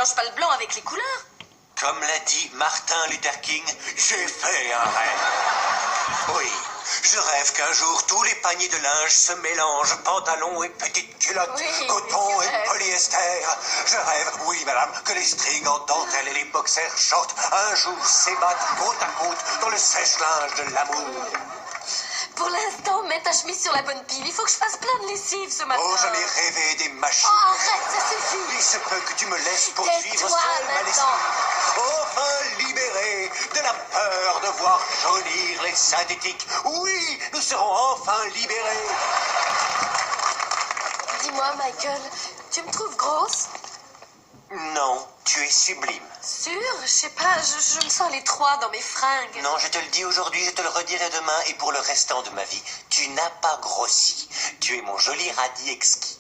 mélange pas le blanc avec les couleurs. Comme l'a dit Martin Luther King, j'ai fait un rêve. Oui, je rêve qu'un jour tous les paniers de linge se mélangent, pantalons et petites culottes, Oui, coton tu et rêves. polyester. Je rêve, oui madame, que les strings en dentelle et les boxers shorts un jour s'ébattent côte à côte dans le sèche-linge de l'amour. Pour l'instant, mets ta chemise sur la bonne pile. Il faut que je fasse plein de lessive ce matin. Oh, j'en ai rêvé des machines. Oh, arrête, ça suffit. Il se peut que tu me laisses poursuivre Tais-toi seule ma lessive. maintenant. Enfin libéré de la peur de voir jaunir les synthétiques. Oui, nous serons enfin libérés. Dis-moi, Michael, tu me trouves grosse? Non, tu es sublime. Sûr? Je sais pas, je me sens l'étroit dans mes fringues. Non, je te le dis aujourd'hui, je te le redirai demain et pour le restant de ma vie. Tu n'as pas grossi. Tu es mon joli radis exquis.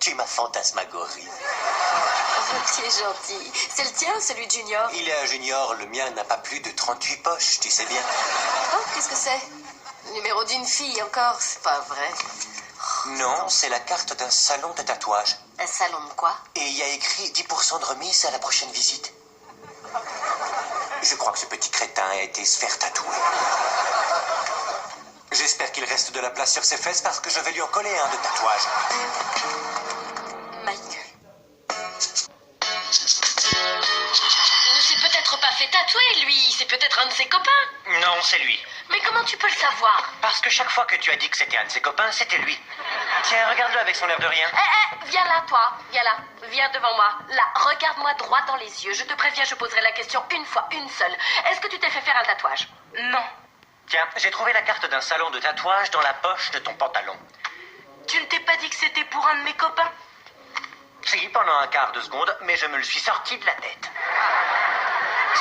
Tu es ma fantasmagorie. Oh, tu es gentil. C'est le tien ou celui de Junior? Il est un junior, le mien n'a pas plus de 38 poches, tu sais bien. Oh, qu'est-ce que c'est? Le numéro d'une fille encore, c'est pas vrai. Non, c'est la carte d'un salon de tatouage. Un salon de quoi? Et il y a écrit 10% de remise à la prochaine visite. Je crois que ce petit crétin a été se faire tatouer. J'espère qu'il reste de la place sur ses fesses parce que je vais lui en coller un de tatouage. Michael. Il ne s'est peut-être pas fait tatouer, lui. C'est peut-être un de ses copains. Non, c'est lui. Mais comment tu peux le savoir? Parce que chaque fois que tu as dit que c'était un de ses copains, c'était lui. Tiens, regarde-le avec son air de rien. Viens là, toi. Viens là. Viens devant moi. Là, regarde-moi droit dans les yeux. Je te préviens, je poserai la question une fois, une seule. Est-ce que tu t'es fait faire un tatouage? Non. Tiens, j'ai trouvé la carte d'un salon de tatouage dans la poche de ton pantalon. Tu ne t'es pas dit que c'était pour un de mes copains? Si, pendant un quart de seconde, mais je me le suis sorti de la tête.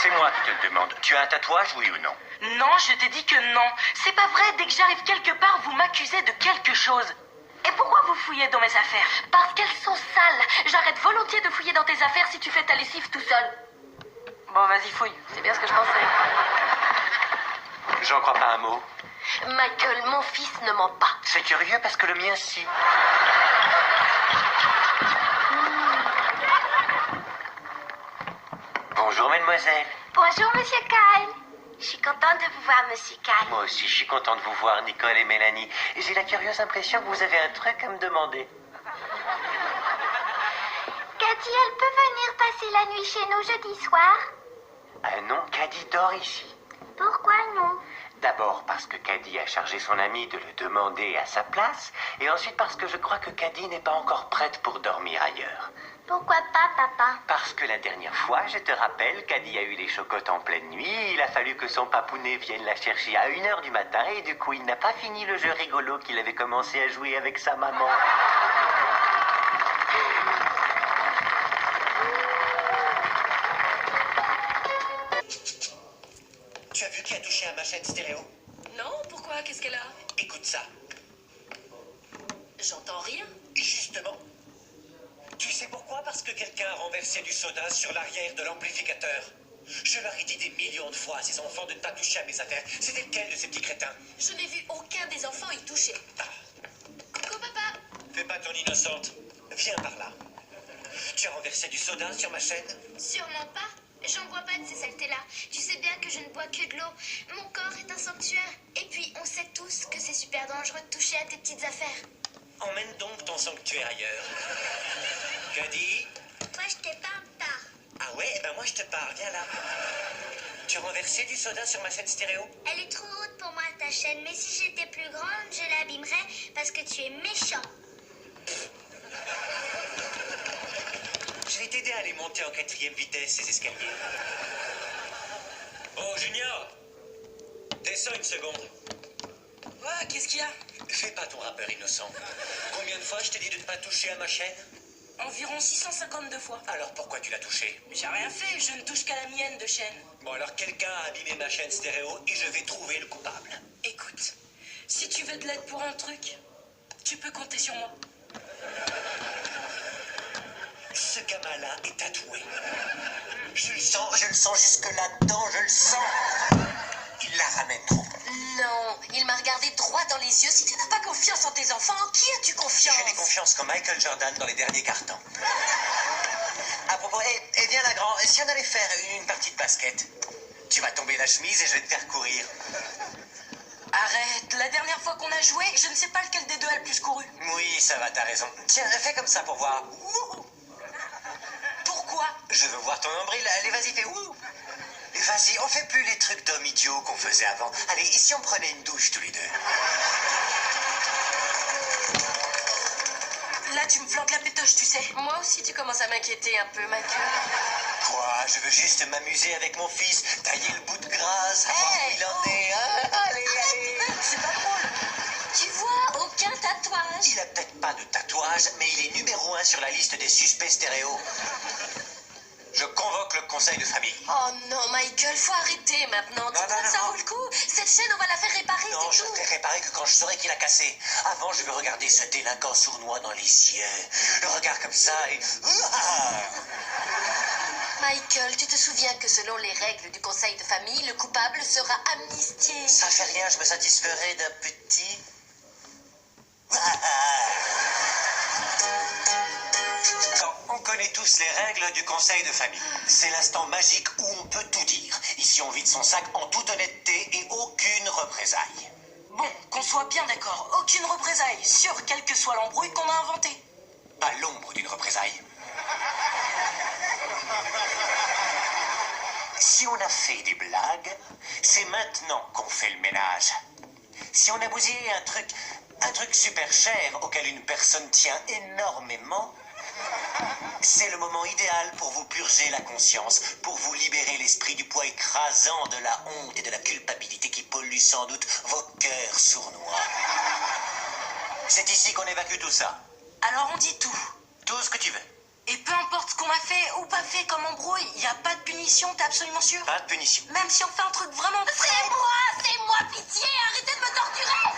C'est moi qui te le demande. Tu as un tatouage, oui ou non? Non, je t'ai dit que non. C'est pas vrai, dès que j'arrive quelque part, vous m'accusez de quelque chose. Et pourquoi vous fouillez dans mes affaires? Parce qu'elles sont sales. J'arrête volontiers de fouiller dans tes affaires si tu fais ta lessive tout seul. Bon, vas-y, fouille. C'est bien ce que je pensais. J'en crois pas un mot. Michael, mon fils ne ment pas. C'est curieux parce que le mien, si. Bonjour, mademoiselle. Bonjour, monsieur Kyle. Je suis contente de vous voir, monsieur Kyle. Moi aussi, je suis content de vous voir, Nicole et Mélanie. Et j'ai la curieuse impression que vous avez un truc à me demander. Cathy, elle peut venir passer la nuit chez nous jeudi soir? Ah non, Caddy dort ici. Pourquoi non? D'abord parce que Caddy a chargé son ami de le demander à sa place. Et ensuite parce que je crois que Caddy n'est pas encore prête pour dormir ailleurs. Pourquoi pas, papa? Parce que la dernière fois, je te rappelle, Caddy a eu les chocottes en pleine nuit. Il a fallu que son papounet vienne la chercher à 1h du matin. Et du coup, il n'a pas fini le jeu rigolo qu'il avait commencé à jouer avec sa maman. Tu as vu qui a touché à ma chaîne stéréo? Non, pourquoi? Qu'est-ce qu'elle a? Écoute ça. J'entends rien. Justement. Tu sais pourquoi? Parce que quelqu'un a renversé du soda sur l'arrière de l'amplificateur. Je leur ai dit des millions de fois à ces enfants de ne pas toucher à mes affaires. C'était lequel de ces petits crétins? Je n'ai vu aucun des enfants y toucher. Coucou, papa. Fais pas ton innocente. Viens par là. Tu as renversé du soda sur ma chaîne? Sûrement pas. J'en bois pas de ces saletés-là. Tu sais bien que je ne bois que de l'eau. Mon corps est un sanctuaire. Et puis, on sait tous que c'est super dangereux de toucher à tes petites affaires. Emmène donc ton sanctuaire ailleurs. Caddy? Moi, je te parle pas. Ah ouais? Eh ben moi je te parle. Viens là. Tu as renversé du soda sur ma chaîne stéréo? Elle est trop haute pour moi, ta chaîne. Mais si j'étais plus grande, je l'abîmerais parce que tu es méchant. Je vais t'aider à aller monter en 4e vitesse ces escaliers. Oh, Junior! Descends une seconde. Ouais, qu'est-ce qu'il y a? Fais pas ton rappeur innocent. Combien de fois je t'ai dit de ne pas toucher à ma chaîne? Environ 652 fois. Alors pourquoi tu l'as touché? J'ai rien fait, je ne touche qu'à la mienne de chaîne. Bon, alors quelqu'un a abîmé ma chaîne stéréo et je vais trouver le coupable. Écoute, si tu veux de l'aide pour un truc, tu peux compter sur moi. Ce gamin-là est tatoué. Je le sens jusque là-dedans, je le sens. Il la ramène trop. Non, il m'a regardé droit dans les yeux. Si tu n'as pas confiance en tes enfants, en qui as-tu confiance? J'ai des confiances comme Michael Jordan dans les derniers cartons. À propos, viens là, grand, si on allait faire une partie de basket, tu vas tomber la chemise et je vais te faire courir. Arrête, la dernière fois qu'on a joué, je ne sais pas lequel des deux a le plus couru. Oui, ça va, t'as raison. Tiens, fais comme ça pour voir. Pourquoi? Je veux voir ton nombril. Allez, vas-y, fais ouh. Vas-y, on fait plus les trucs d'hommes idiots qu'on faisait avant. Allez, et si on prenait une douche tous les deux? Là, tu me flanques la pétoche, tu sais. Moi aussi, tu commences à m'inquiéter un peu, Michael. Quoi? Je veux juste m'amuser avec mon fils, tailler le bout de gras, savoir où il en est. Ah, allez, allez. C'est pas drôle. Tu vois, aucun tatouage. Il a peut-être pas de tatouage, mais il est numéro 1 sur la liste des suspects stéréo. Je convoque le conseil de famille. Oh non, Michael, faut arrêter maintenant. Tu crois que ça vaut le coup? Cette chaîne, on va la faire réparer, Non, c'est je tout. ne ferai réparer que quand je saurai qu'il a cassé. Avant, je veux regarder ce délinquant sournois dans les yeux. Le regard comme ça et... Michael, tu te souviens que selon les règles du conseil de famille, le coupable sera amnistié. Ça fait rien, je me satisferai d'un petit... On connaît tous les règles du conseil de famille. C'est l'instant magique où on peut tout dire. Ici, on vide son sac en toute honnêteté et aucune représaille. Bon, qu'on soit bien d'accord, aucune représaille, sur quelle que soit l'embrouille qu'on a inventée. Pas l'ombre d'une représaille. Si on a fait des blagues, c'est maintenant qu'on fait le ménage. Si on a bousillé un truc super cher auquel une personne tient énormément, c'est le moment idéal pour vous purger la conscience, pour vous libérer l'esprit du poids écrasant de la honte et de la culpabilité qui pollue sans doute vos cœurs sournois. C'est ici qu'on évacue tout ça. Alors on dit tout. Tout ce que tu veux. Et peu importe ce qu'on a fait ou pas fait comme embrouille, il n'y a pas de punition, t'es absolument sûr? Pas de punition. Même si on fait un truc vraiment... C'est moi, pitié, arrêtez de me torturer!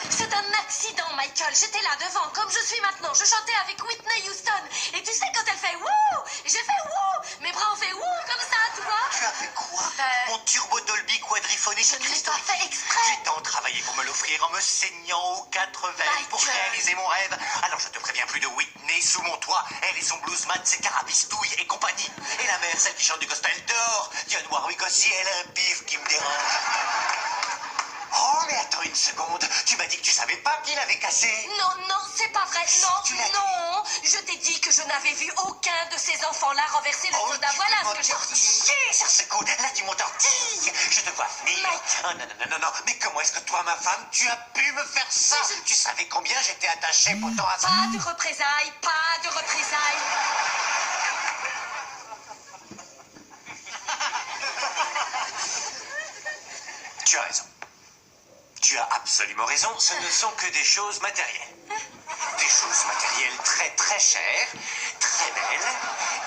C'est un accident, Michael. J'étais là devant, comme je suis maintenant. Je chantais avec Whitney Houston. Et tu sais, quand elle fait wouh, j'ai fait wouh. Mes bras ont fait wouh, comme ça, tu vois. Tu as fait quoi? Mon turbo Dolby quadriphonique. Je ne l'ai pas fait exprès. J'ai tant travaillé pour me l'offrir en me saignant aux 4 veines pour Michael. réaliser mon rêve. Alors je te préviens plus de Whitney sous mon toit. Elle et son bluesman, ses carabistouilles et compagnie. Et la mère, celle qui chante du gospel dehors. Dionne Warwick aussi, elle a un pif qui me dérange. Oh, mais attends une seconde. Tu m'as dit que tu savais pas qu'il avait cassé. Non, non, c'est pas vrai. Tu l'as dit. Non. Je t'ai dit que je n'avais vu aucun de ces enfants-là renverser le soda. Voilà ce que j'ai dit. dit. Sur ce coup, là tu m'entortilles. Je te vois venir. Mike. Oh, non, non, non, non. Mais comment est-ce que toi, ma femme, tu as pu me faire ça? Tu savais combien j'étais attaché pourtant à ça? Pas de représailles, pas de représailles. Tu as raison. Tu as absolument raison, ce ne sont que des choses matérielles. Des choses matérielles très très chères, très belles,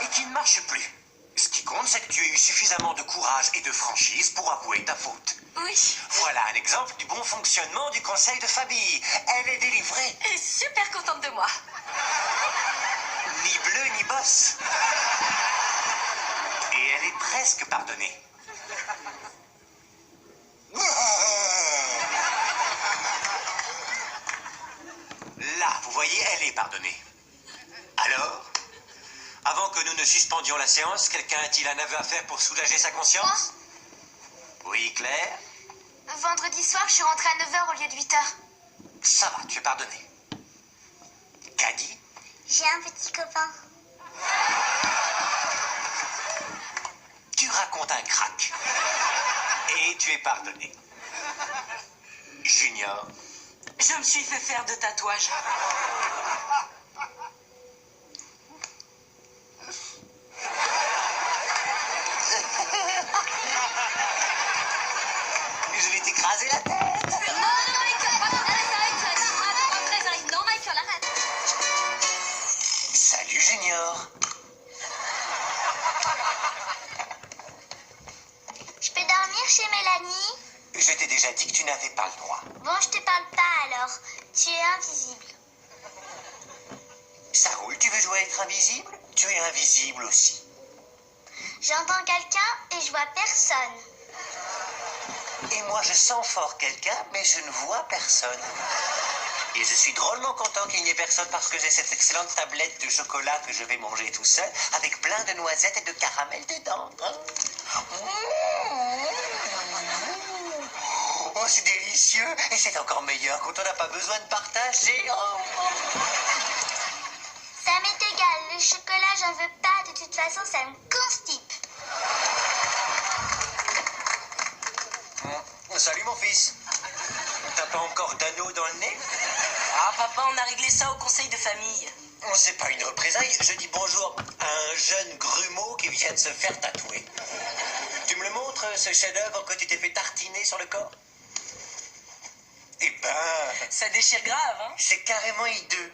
et qui ne marchent plus. Ce qui compte, c'est que tu as eu suffisamment de courage et de franchise pour avouer ta faute. Oui. Voilà un exemple du bon fonctionnement du conseil de famille. Elle est délivrée. Et super contente de moi. Ni bleu ni bosse. Et elle est presque pardonnée. Là, vous voyez, elle est pardonnée. Alors, avant que nous ne suspendions la séance, quelqu'un a-t-il un aveu à faire pour soulager sa conscience? Oui, Claire? Vendredi soir, je suis rentrée à 9h au lieu de 8h. Ça va, tu es pardonné. Caddy? J'ai un petit copain. Tu racontes un crack. Et tu es pardonné. Junior? Je me suis fait faire de tatouages. Je vais t'écraser la tête. Non, Michael, arrête. Pas de représailles. Non, Michael, arrête. Salut, Junior. Je peux dormir chez Mélanie? Je t'ai déjà dit que tu n'avais pas le droit. Bon, je te parle pas alors. Tu es invisible. Ça roule, tu veux jouer à être invisible? Tu es invisible aussi. J'entends quelqu'un et je vois personne. Et moi, je sens fort quelqu'un, mais je ne vois personne. Et je suis drôlement content qu'il n'y ait personne parce que j'ai cette excellente tablette de chocolat que je vais manger tout seul, avec plein de noisettes et de caramel dedans. Oh, c'est délicieux. Et c'est encore meilleur quand on n'a pas besoin de partager. Ça m'est égal, le chocolat, j'en veux pas. De toute façon, ça me constipe. Salut mon fils. T'as pas encore d'anneau dans le nez? Ah, papa, on a réglé ça au conseil de famille. C'est pas une représaille, je dis bonjour à un jeune grumeau qui vient de se faire tatouer. Tu me le montres, ce chef-d'œuvre que tu t'es fait tartiner sur le corps? Eh ben... Ça déchire grave, hein? C'est carrément hideux.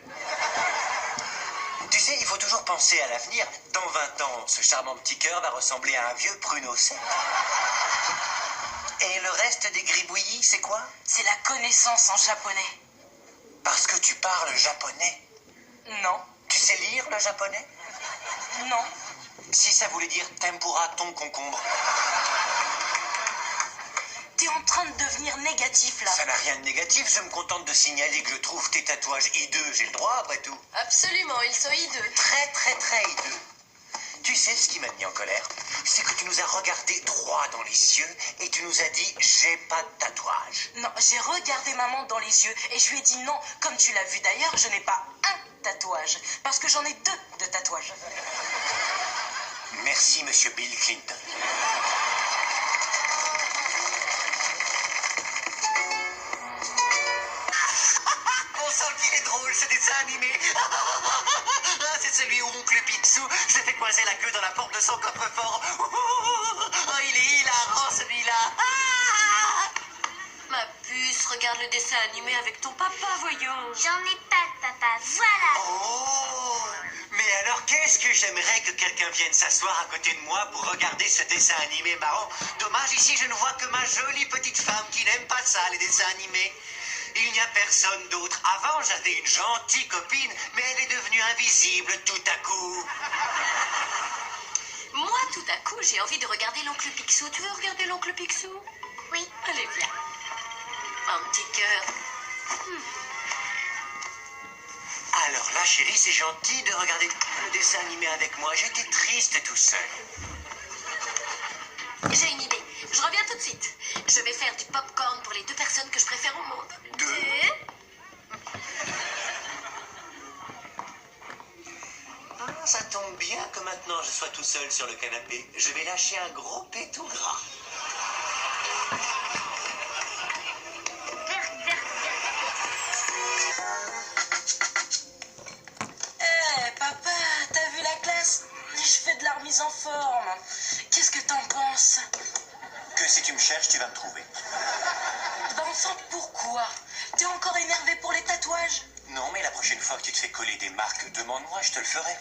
Tu sais, il faut toujours penser à l'avenir. Dans 20 ans, ce charmant petit cœur va ressembler à un vieux pruneau sec. Et le reste des gribouillis, c'est quoi? C'est la connaissance en japonais. Parce que tu parles japonais. Non. Tu sais lire le japonais? Non. Si ça voulait dire tempura ton concombre. T'es en train de devenir négatif, là. Ça n'a rien de négatif, je me contente de signaler que je trouve tes tatouages hideux. J'ai le droit après tout. Absolument, ils sont hideux. Très très très hideux. Tu sais ce qui m'a mis en colère? C'est que tu nous as regardé droit dans les yeux et tu nous as dit « j'ai pas de tatouage ». Non, j'ai regardé maman dans les yeux et je lui ai dit non. Comme tu l'as vu d'ailleurs, je n'ai pas un tatouage. Parce que j'en ai 2 de tatouages. Merci, monsieur Bill Clinton. On sent qu'il est drôle, ce dessin animé. C'est celui où Oncle Picsou s'est fait coincer la queue dans la porte de son coffre-fort. Oh, il est hilarant, celui-là. Ma puce, regarde le dessin animé avec ton papa, voyons. J'en ai pas de papa, voilà. Oh, mais alors qu'est-ce que j'aimerais que quelqu'un vienne s'asseoir à côté de moi pour regarder ce dessin animé marrant. Dommage, ici je ne vois que ma jolie petite femme qui n'aime pas ça, les dessins animés. Il n'y a personne d'autre. Avant, j'avais une gentille copine, mais elle est devenue invisible tout à coup. Moi, tout à coup, j'ai envie de regarder l'oncle Picsou. Tu veux regarder l'oncle Picsou? Oui. Allez, viens. Un petit cœur. Alors là, chérie, c'est gentil de regarder le dessin animé avec moi. J'étais triste tout seul. J'ai une idée. Je reviens tout de suite. Je vais faire du popcorn pour les 2 personnes que je préfère au monde. 2. Ah, ça tombe bien que maintenant je sois tout seul sur le canapé. Je vais lâcher un gros pétou gras. Eh, papa, t'as vu la classe? Je fais de la remise en forme. Qu'est-ce que t'en penses? Que si tu me cherches, tu vas me trouver. Ben enfin, pourquoi? T'es encore énervé pour les tatouages? Non, mais la prochaine fois que tu te fais coller des marques, demande-moi, je te le ferai.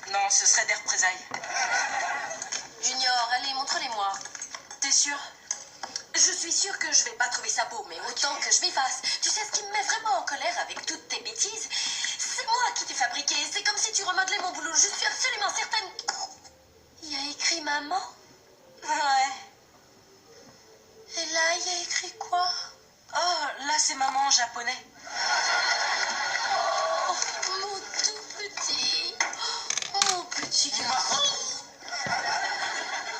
Non, ce serait des représailles. Junior, allez, montre-les-moi. T'es sûr? Je suis sûre que je vais pas trouver ça beau, mais autant que je m'y fasse. Tu sais ce qui me met vraiment en colère avec toutes tes bêtises? C'est moi qui t'ai fabriqué. C'est comme si tu remodelais mon boulot. Je suis absolument certaine. Il y a écrit maman. Ouais. Et là, il y a écrit quoi? Oh, là, c'est maman en japonais. Oh, mon tout petit. Oh, mon petit garçon.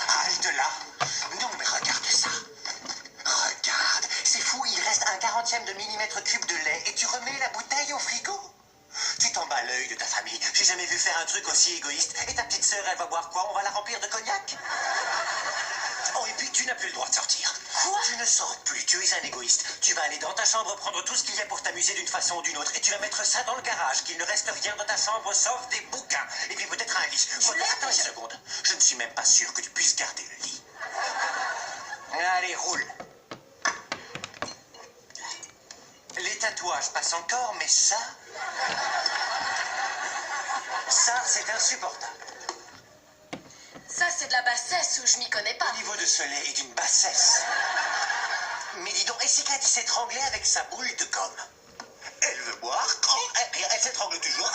Halte là. Non, mais regarde ça. Regarde, c'est fou, il reste un 40e de millimètre cube de lait et tu remets la bouteille au frigo. Tu t'en bats l'œil de ta famille. J'ai jamais vu faire un truc aussi égoïste. Et ta petite sœur, elle va boire quoi? On va la remplir de cognac? Oh, et puis tu n'as plus le droit de sortir. Quoi? Tu ne sors plus, tu es un égoïste. Tu vas aller dans ta chambre prendre tout ce qu'il y a pour t'amuser d'une façon ou d'une autre. Et tu vas mettre ça dans le garage, qu'il ne reste rien dans ta chambre sauf des bouquins. Et puis peut-être un lit. Attends une seconde. Je ne suis même pas sûr que tu puisses garder le lit. Allez, roule. Les tatouages passent encore, mais ça... Ça, c'est insupportable. Ça, c'est de la bassesse ou je m'y connais pas. Au niveau de ce lait et d'une bassesse. Mais dis donc, et si Cathy s'étranglait avec sa boule de gomme? Elle veut boire, elle s'étrangle toujours.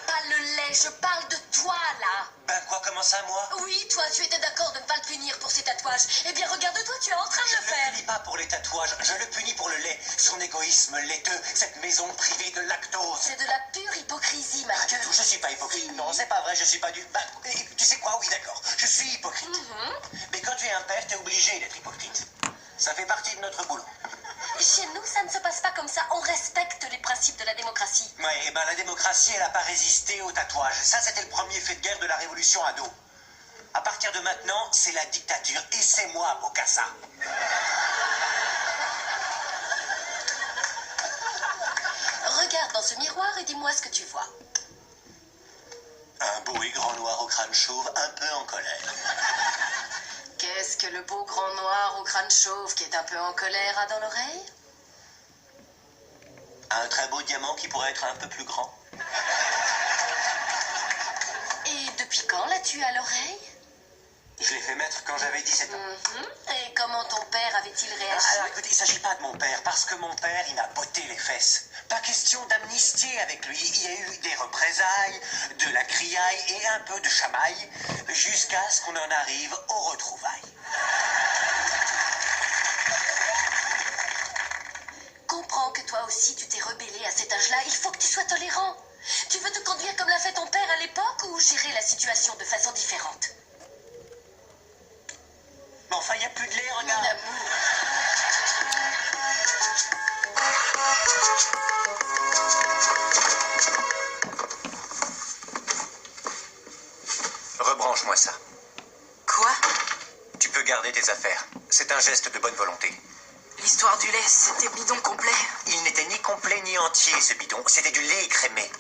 Pas le lait, je parle de toi, là. Ben quoi, comment ça, moi? Oui, toi, tu étais d'accord de ne pas le punir pour ses tatouages. Eh bien, regarde-toi, tu es en train de Je le ne le faire. punis pas pour les tatouages, je le punis pour le lait. Son égoïsme laiteux, cette maison privée de lactose. C'est de la pure hypocrisie, Michael. Je suis pas hypocrite. Non, c'est pas vrai, je suis pas du... Bah, tu sais quoi, oui, d'accord, je suis hypocrite. Mais quand tu es un père, tu es obligé d'être hypocrite. Ça fait partie de notre boulot. Chez nous, ça ne se passe pas comme ça. On respecte les principes de la démocratie. Ouais, et ben la démocratie, elle n'a pas résisté au tatouage. Ça, c'était le premier fait de guerre de la révolution ado. À partir de maintenant, c'est la dictature. Et c'est moi, Bokassa. Regarde dans ce miroir et dis-moi ce que tu vois. Un beau et grand noir au crâne chauve, un peu en colère. Qu'est-ce que le beau grand noir au crâne chauve qui est un peu en colère a dans l'oreille? Un très beau diamant qui pourrait être un peu plus grand. Et depuis quand l'as-tu à l'oreille? Je l'ai fait mettre quand j'avais 17 ans. Et comment ton père avait-il réagi? Alors écoutez, il ne s'agit pas de mon père, parce que mon père, il m'a botté les fesses. Pas question d'amnistier avec lui. Il y a eu des représailles, de la criaille et un peu de chamaille, jusqu'à ce qu'on en arrive aux retrouvailles. Comprends que toi aussi tu t'es rebellé à cet âge-là. Il faut que tu sois tolérant. Tu veux te conduire comme l'a fait ton père à l'époque ou gérer la situation de façon différente? Mais enfin, il n'y a plus de lait, Mon regarde. amour. Rebranche-moi ça. Quoi? Tu peux garder tes affaires. C'est un geste de bonne volonté. L'histoire du lait, c'était bidon complet. Il n'était ni complet ni entier, ce bidon. C'était du lait écrémé.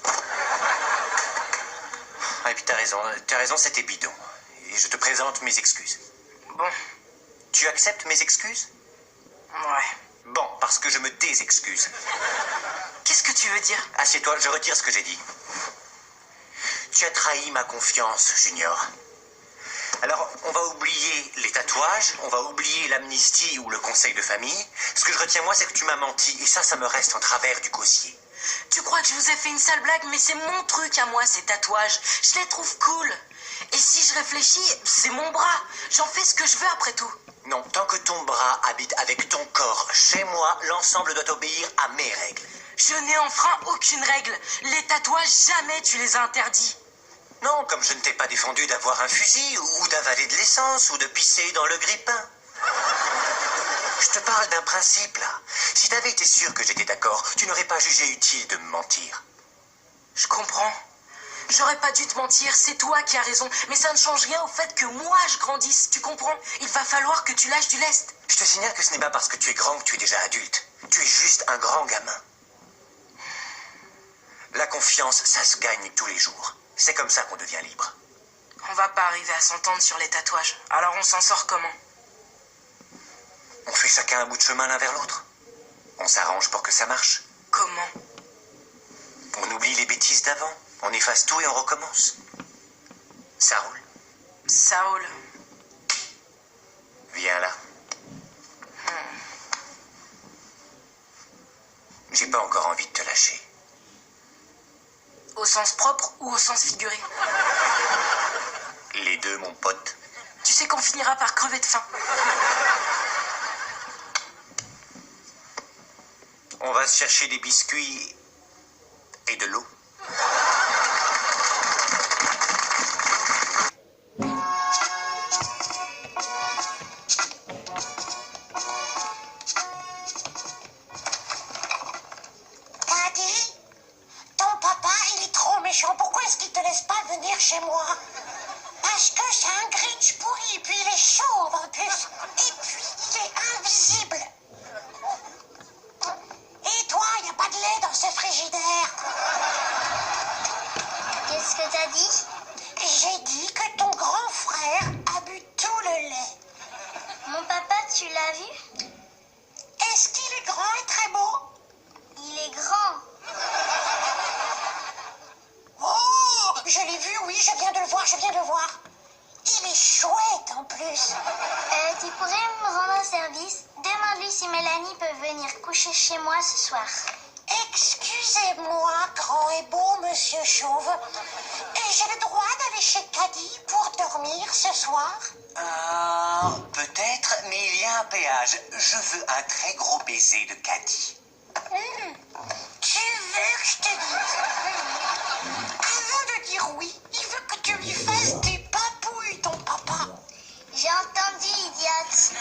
Ah, et puis t'as raison, c'était bidon. Et je te présente mes excuses. Bon, Tu acceptes mes excuses? ouais. Bon, parce que je me désexcuse. Qu'est-ce que tu veux dire? Assieds-toi, je retire ce que j'ai dit. Tu as trahi ma confiance, Junior. Alors, on va oublier les tatouages, on va oublier l'amnistie ou le conseil de famille. Ce que je retiens, moi, c'est que tu m'as menti. Et ça me reste en travers du gosier. Tu crois que je vous ai fait une sale blague, mais c'est mon truc à moi, ces tatouages. Je les trouve cool. Et si je réfléchis, c'est mon bras. J'en fais ce que je veux après tout. Non, tant que ton bras habite avec ton corps chez moi, l'ensemble doit obéir à mes règles. Je n'ai enfreint aucune règle. Les tatouages, jamais tu les as interdits. Non, comme je ne t'ai pas défendu d'avoir un fusil, ou d'avaler de l'essence, ou de pisser dans le grille-pain. Je te parle d'un principe, là. Si t'avais été sûr que j'étais d'accord, tu n'aurais pas jugé utile de me mentir. Je comprends. J'aurais pas dû te mentir, c'est toi qui as raison. Mais ça ne change rien au fait que moi je grandisse, tu comprends? Il va falloir que tu lâches du lest. Je te signale que ce n'est pas parce que tu es grand que tu es déjà adulte. Tu es juste un grand gamin. La confiance, ça se gagne tous les jours. C'est comme ça qu'on devient libre. On va pas arriver à s'entendre sur les tatouages. Alors on s'en sort comment? On fait chacun un bout de chemin l'un vers l'autre. On s'arrange pour que ça marche. Comment? On oublie les bêtises d'avant. On efface tout et on recommence. Ça roule. Ça roule. Viens là. J'ai pas encore envie de te lâcher. Au sens propre ou au sens figuré? Les deux, mon pote. Tu sais qu'on finira par crever de faim. On va se chercher des biscuits et de l'eau. Daddy, ton papa, il est trop méchant. Pourquoi est-ce qu'il te laisse pas venir chez moi? Parce que c'est un Grinch pourri, et puis il est chauve en plus. Et puis il est invisible. Et toi, il n'y a pas de lait dans ce frigidaire. Qu'est-ce que t'as dit? J'ai dit que ton grand frère a bu tout le lait. Mon papa, tu l'as vu? Est-ce qu'il est grand et très beau? Il est grand. Oh, je l'ai vu, oui, je viens de le voir. Il est chouette en plus. Tu pourrais me rendre un service? Demande-lui si Mélanie peut venir coucher chez moi ce soir. Excusez C'est moi, grand et beau monsieur Chauve. Et j'ai le droit d'aller chez Caddy pour dormir ce soir? Peut-être, mais il y a un péage. Je veux un très gros baiser de Caddy. Tu veux que je te dise? Avant de dire oui, il veut que tu lui fasses des papouilles, ton papa. J'ai entendu, idiote.